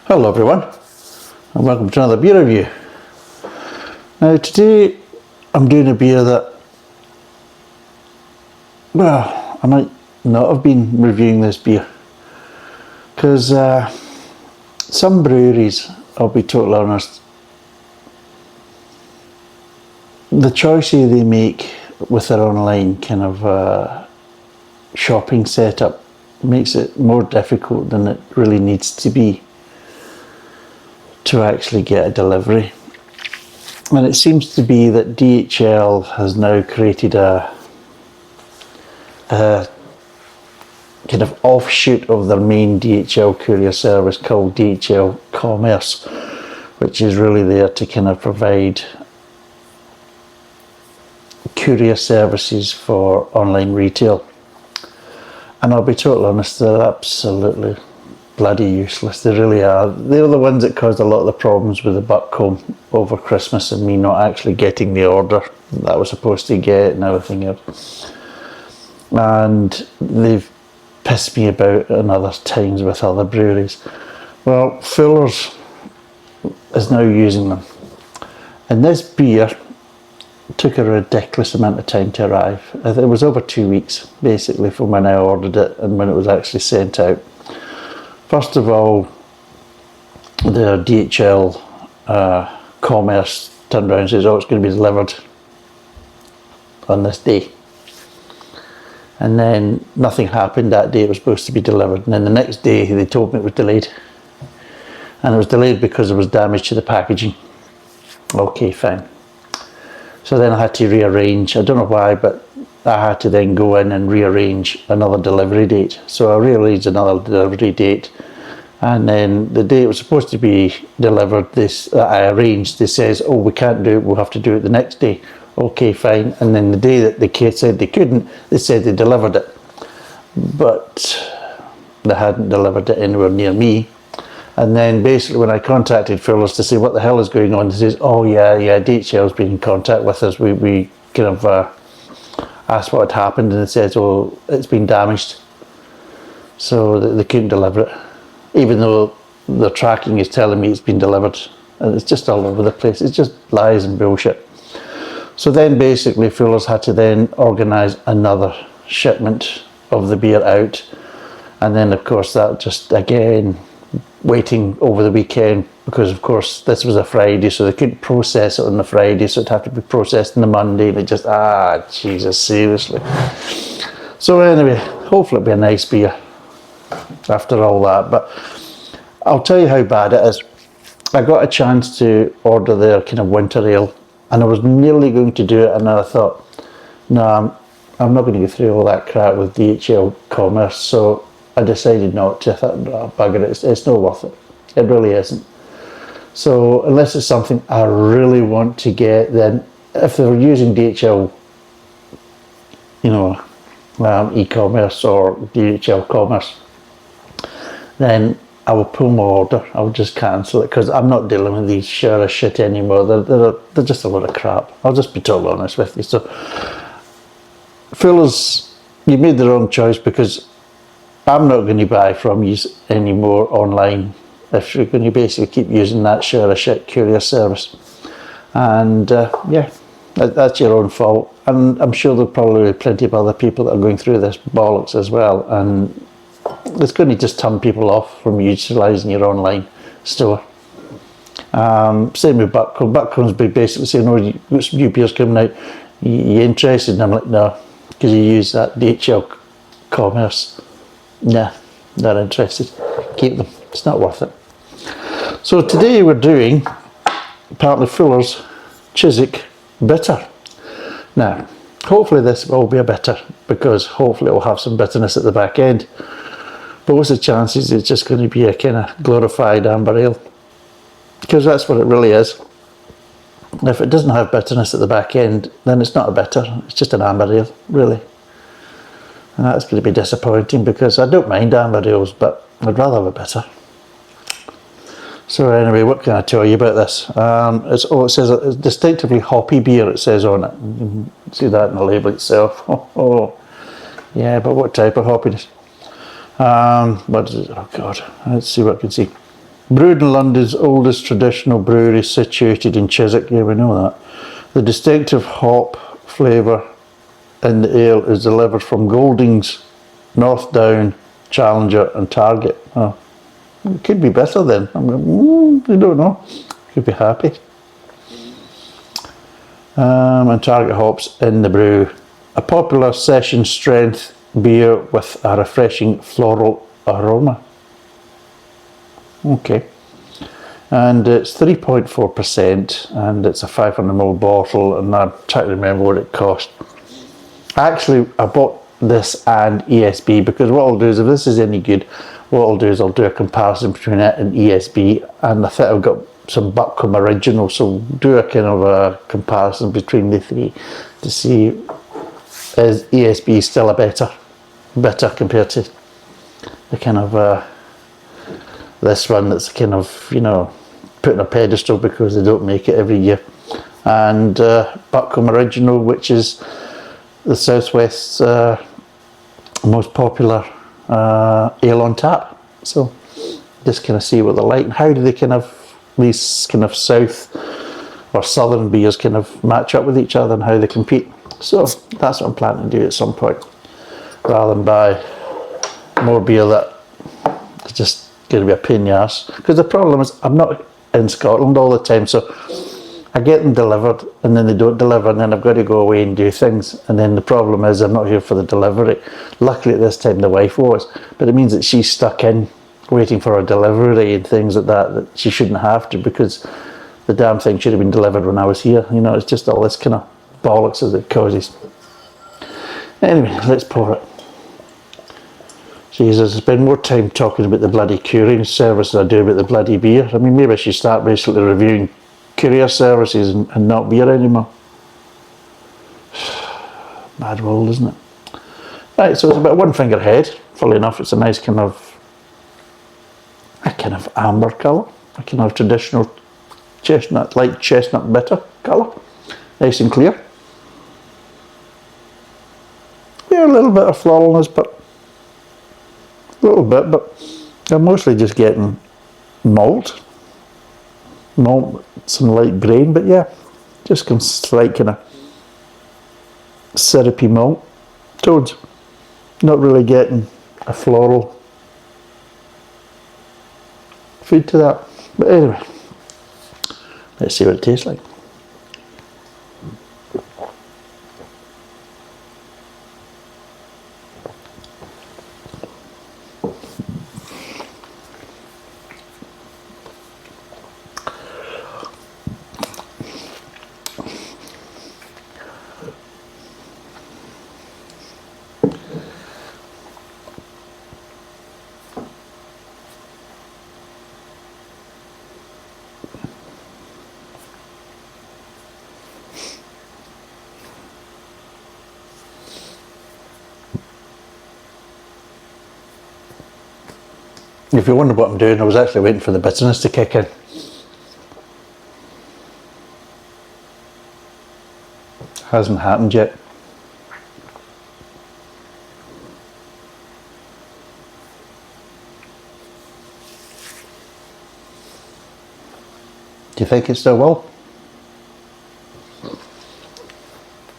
Hello everyone, and welcome to another beer review. Now today I'm doing a beer that, well, I might not have been reviewing this beer because some breweries, I'll be totally honest, the choices they make with their online kind of shopping setup makes it more difficult than it really needs to be to actually get a delivery. And it seems to be that DHL has now created a kind of offshoot of their main DHL courier service called DHL Commerce, which is really there to kind of provide courier services for online retail. And I'll be totally honest, they're absolutely bloody useless. They really are. They're the ones that caused a lot of the problems with the buckcomb over Christmas and me not actually getting the order that I was supposed to get and everything else. And they've pissed me about in other times with other breweries. Well, Fuller's is now using them. And this beer took a ridiculous amount of time to arrive. It was over 2 weeks basically from when I ordered it and when it was actually sent out. First of all, the DHL Commerce turned around and says, oh, it's going to be delivered on this day. And then nothing happened that day. It was supposed to be delivered. And then the next day they told me it was delayed. And it was delayed because there was damage to the packaging. Okay, fine. So then I had to rearrange. I don't know why, but I had to then go in and rearrange another delivery date. So I rearranged another delivery date, and then the day it was supposed to be delivered, I arranged, they says, oh, we can't do it, we'll have to do it the next day. Okay, fine. And then the day that they said they couldn't, they said they delivered it. But they hadn't delivered it anywhere near me. And then basically when I contacted Fuller's to say what the hell is going on, they says, oh yeah, DHL's been in contact with us. We kind of asked what had happened, and it says, oh, it's been damaged. So they couldn't deliver it. Even though the tracking is telling me it's been delivered. And it's just all over the place. It's just lies and bullshit. So then basically Fuller's had to then organise another shipment of the beer out. And then of course that just again, waiting over the weekend, because of course this was a Friday, so they couldn't process it on the Friday, so it had to be processed on the Monday, and it just, Jesus, seriously. So anyway, hopefully it'll be a nice beer after all that. But I'll tell you how bad it is. I got a chance to order their kind of winter ale, and I was nearly going to do it, and then I thought, no, I'm not going to go through all that crap with DHL Commerce, so I decided not to. I thought, no, bugger it, it's not worth it. It really isn't. So unless it's something I really want to get, then if they're using DHL, e-commerce or DHL Commerce, then I will pull my order. I will just cancel it because I'm not dealing with these share shit anymore. They're just a lot of crap. I'll just be totally honest with you. So Fuller's, you made the wrong choice, because I'm not going to buy from you anymore online if you're going to basically keep using that share of shit courier service. And that's your own fault. And I'm sure there'll probably be plenty of other people that are going through this bollocks as well. And it's going to just turn people off from utilising your online store. Same with Buckcomb. Buckcomb's basically saying, oh, you've got some new beers coming out. You interested? And I'm like, no, because you use that DHL Commerce. Nah, not interested. Keep them. It's not worth it. So today we're doing partly Fuller's Chiswick Bitter. Now, hopefully this will be a bitter, because hopefully it will have some bitterness at the back end. But what's the chances it's just going to be a kind of glorified amber ale? Because that's what it really is. If it doesn't have bitterness at the back end, then it's not a bitter. It's just an amber ale, really. And that's going to be disappointing, because I don't mind amber ales, but I'd rather have a bitter. So anyway, what can I tell you about this? It says a distinctively hoppy beer, it says on it. You can see that in the label itself. Yeah, but what type of hoppiness? What is it? Oh God, let's see what I can see. Brewed in London's oldest traditional brewery situated in Chiswick, yeah, we know that. The distinctive hop flavour in the ale is delivered from Goldings, North Down, Challenger and Target. Oh, it could be better then. I don't know. Could be happy. And Target hops in the brew. A popular session strength beer with a refreshing floral aroma. Okay. And it's 3.4% and it's a 500ml bottle, and I'm trying to remember what it cost. Actually, I bought this and ESB because what I'll do is, if this is any good, what I'll do is I'll do a comparison between it and ESB, and I think I've got some Buckham Original, so do a kind of a comparison between the three to see is ESB still a better compared to the kind of this one that's kind of, you know, put on a pedestal because they don't make it every year, and Buckham Original, which is the Southwest's most popular ale on tap. So just kind of see what they're like and how do they kind of, these kind of south or southern beers kind of match up with each other and how they compete. So that's what I'm planning to do at some point, rather than buy more beer that is just going to be a pain in the arse. Because the problem is I'm not in Scotland all the time, so I get them delivered and then they don't deliver, and then I've got to go away and do things, and then the problem is I'm not here for the delivery. Luckily at this time the wife was, but it means that she's stuck in waiting for a delivery and things like that she shouldn't have to, because the damn thing should have been delivered when I was here. You know, it's just all this kind of bollocks as it causes. Anyway, let's pour it. Jesus, I spend more time talking about the bloody couriering service than I do about the bloody beer. I mean, maybe I should start basically reviewing courier services and not beer anymore. Mad world, isn't it? Right, so it's about one finger ahead. Funnily enough, it's a nice kind of amber colour, a kind of traditional chestnut, light chestnut bitter colour, nice and clear. Yeah, a little bit of floralness, but a little bit, but I'm mostly just getting malt, some light grain, but yeah, just some slight kind of syrupy malt tones. Not really getting a floral food to that. But anyway, let's see what it tastes like. If you wonder what I'm doing, I was actually waiting for the bitterness to kick in. Hasn't happened yet. Do you think it still will?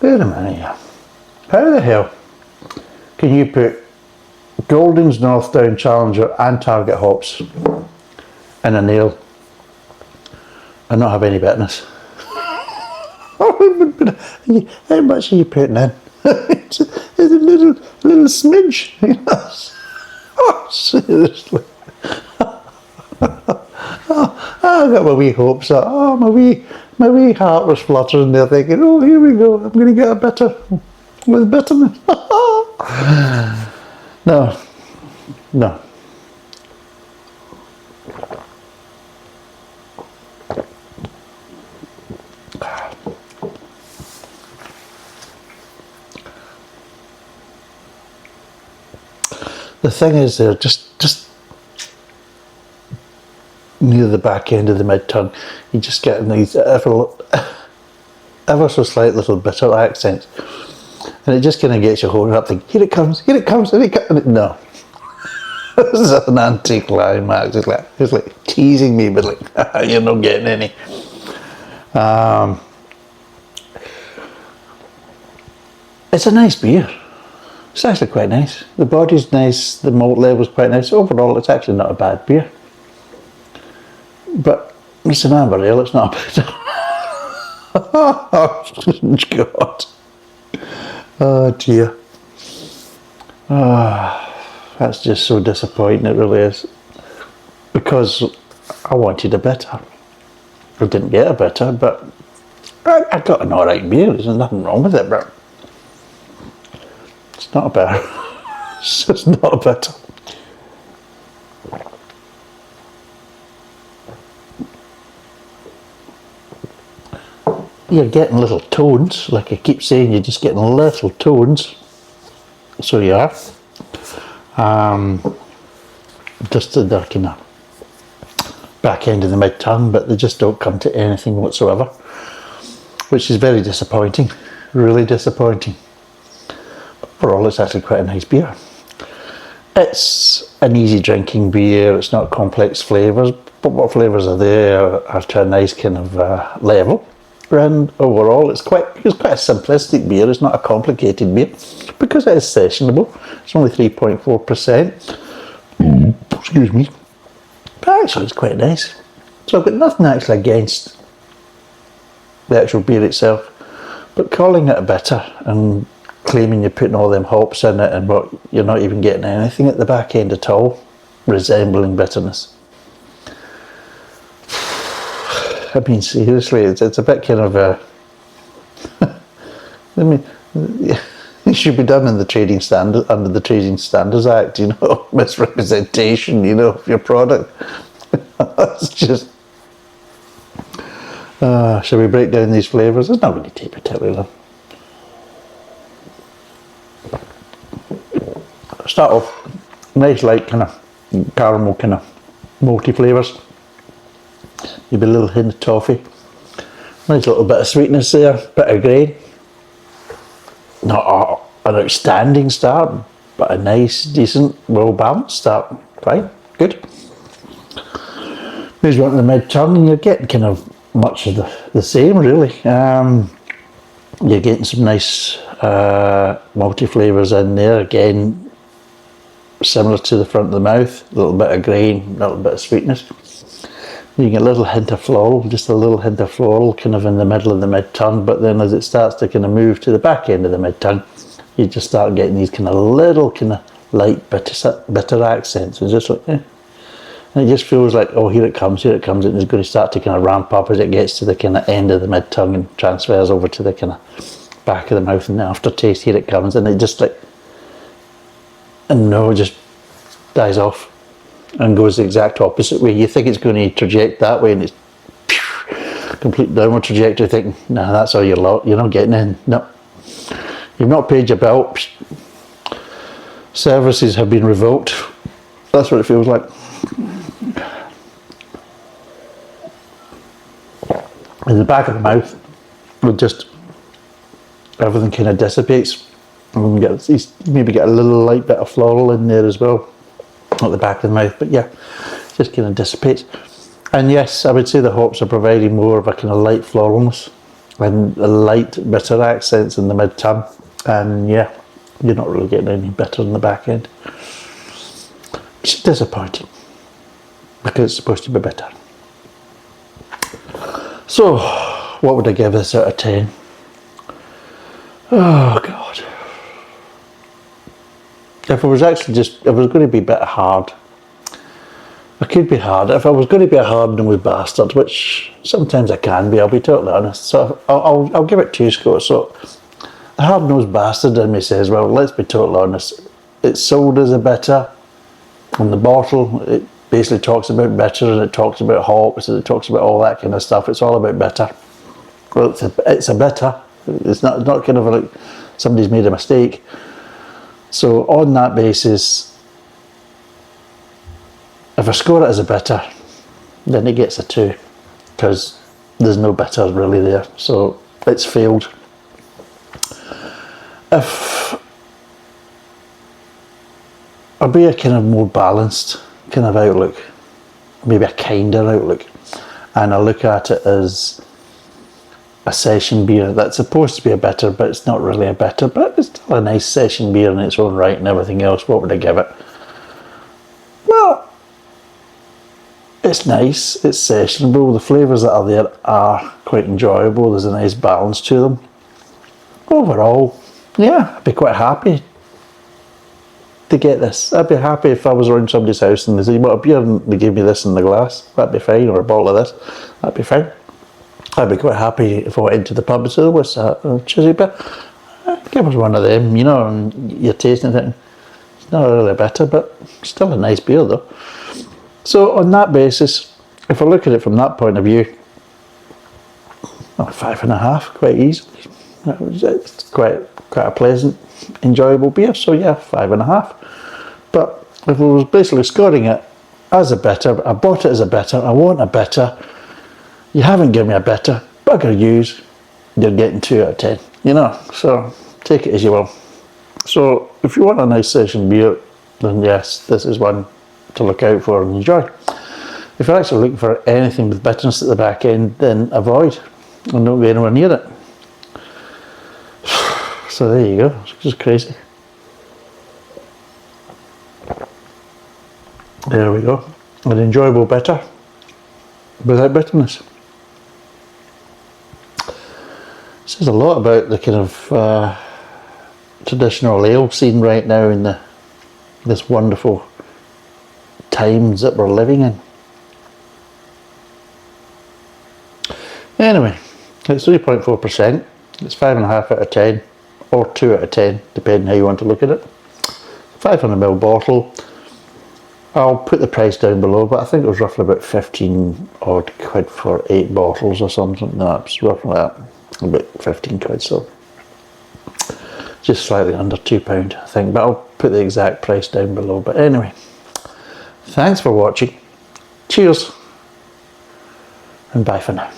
Wait a minute here. How the hell can you put Goldings, North Down, Challenger and Target hops in a ale and not have any bitterness? How much are you putting in? It's a little smidge. Oh, seriously. Oh, I got my wee hopes up. Oh, my wee heart was fluttering there thinking, oh, here we go, I'm going to get a bitter with bitterness. No. The thing is, they're just near the back end of the mid tongue, you just get these ever so slight little bitter accents, and it just kind of gets you holding up thinking, here it comes, here it comes, here it comes. No. It's an anticlimax. It's like teasing me, but like, you're not getting any. It's a nice beer. It's actually quite nice. The body's nice, the malt level's quite nice. Overall, it's actually not a bad beer. But it's an amber ale, it's not a bitter. Oh, God. Oh, dear. That's just so disappointing, it really is. Because I wanted a bitter. I didn't get a bitter, but I got an alright beer. There's nothing wrong with it, but it's not a better. It's just not a bitter. You're getting little tones, like I keep saying, you're just getting little tones. So you are. Just to the kind of back end of the mid tongue, but they just don't come to anything whatsoever, which is very disappointing, really disappointing. Overall, it's actually quite a nice beer. It's an easy drinking beer, it's not complex flavours, but what flavours are there are to a nice kind of level. And overall, it's quite a simplistic beer. It's not a complicated beer because it is sessionable. It's only 3.4%. Excuse me. But actually, it's quite nice. So I've got nothing actually against the actual beer itself, but calling it a bitter and claiming you're putting all them hops in it and what you're not even getting anything at the back end at all, resembling bitterness. I mean, seriously, it's a bit kind of a. I mean, it should be done in the trading standard under the Trading Standards Act. You know, misrepresentation. You know, of your product. It's just. Shall we break down these flavours? It's not really too particular. Start off nice, light kind of caramel, kind of malty flavours. Maybe a little hint of toffee. Nice little bit of sweetness there, bit of grain. Not an outstanding start, but a nice, decent, well balanced start. Fine, good. Moves on to the mid tongue, and you're getting kind of much of the same, really. You're getting some nice malty flavours in there. Again, similar to the front of the mouth. A little bit of grain, a little bit of sweetness. You get a little hint of floral, just a little hint of floral kind of in the middle of the mid-tongue, but then as it starts to kind of move to the back end of the mid-tongue, you just start getting these kind of little kind of light bitter accents. It's just like, And it just feels like, oh, here it comes, and it's going to start to kind of ramp up as it gets to the kind of end of the mid-tongue and transfers over to the kind of back of the mouth, and the aftertaste, here it comes, and it just like, and no, it just dies off. And goes the exact opposite way. You think it's going to traject that way, and it's complete downward trajectory. Thinking, nah, that's all you're not getting in. No, you've not paid your bill. Services have been revoked. That's what it feels like. In the back of the mouth, with just everything kind of dissipates. And maybe get a little light bit of floral in there as well. At the back of the mouth, but yeah, just kind of dissipates. And yes, I would say the hops are providing more of a kind of light floralness and a light bitter accents in the mid tongue. And yeah, you're not really getting any bitter in the back end. It's disappointing because it's supposed to be bitter. So, what would I give this out of 10? Oh God. If I was going to be a bit hard, I could be hard. If I was going to be a hard-nosed bastard, which sometimes I can be, I'll be totally honest. So I'll give it 2 scores. So the hard-nosed bastard in me says, well, let's be totally honest. It's sold as a bitter. On the bottle, it basically talks about bitter, and it talks about hops, and it talks about all that kind of stuff. It's all about bitter. Well, it's a bitter. It's not kind of like somebody's made a mistake. So on that basis, if I score it as a bitter, then it gets a 2, because there's no bitter really there. So it's failed. If be a kind of more balanced kind of outlook, maybe a kinder outlook, and I look at it as a session beer that's supposed to be a bitter, but it's not really a bitter, but it's still a nice session beer in its own right and everything else. What would I give it? Well, it's nice, it's sessionable, the flavours that are there are quite enjoyable, there's a nice balance to them. Overall, yeah, I'd be quite happy to get this. I'd be happy if I was around somebody's house and they said, "You want a beer?" and they gave me this in the glass. That'd be fine, or a bottle of this. That'd be fine. I'd be quite happy if I went into the pub and said, "What's that? A Chiswick beer? Give us one of them," you know, and you're tasting it. It's not really better, but still a nice beer though. So on that basis, if I look at it from that point of view, well, 5.5, quite easily. It's quite a pleasant, enjoyable beer. So yeah, 5.5. But if I was basically scoring it as a bitter, I bought it as a bitter, I want a bitter, you haven't given me a bitter, bugger yous, you're getting 2 out of 10, you know, so take it as you will. So if you want a nice session beer, then yes, this is one to look out for and enjoy. If you're actually looking for anything with bitterness at the back end, then avoid and don't go anywhere near it. So there you go, it's just crazy. There we go, an enjoyable bitter without bitterness. Says a lot about the kind of traditional ale scene right now in this wonderful times that we're living in. Anyway, it's 3.4%, it's 5.5 out of 10, or 2 out of 10, depending how you want to look at it. 500ml bottle. I'll put the price down below, but I think it was roughly about 15 odd quid for 8 bottles or something. No, it's roughly that, about 15 quid, so just slightly under £2 I think, but I'll put the exact price down below. But anyway, thanks for watching, cheers, and bye for now.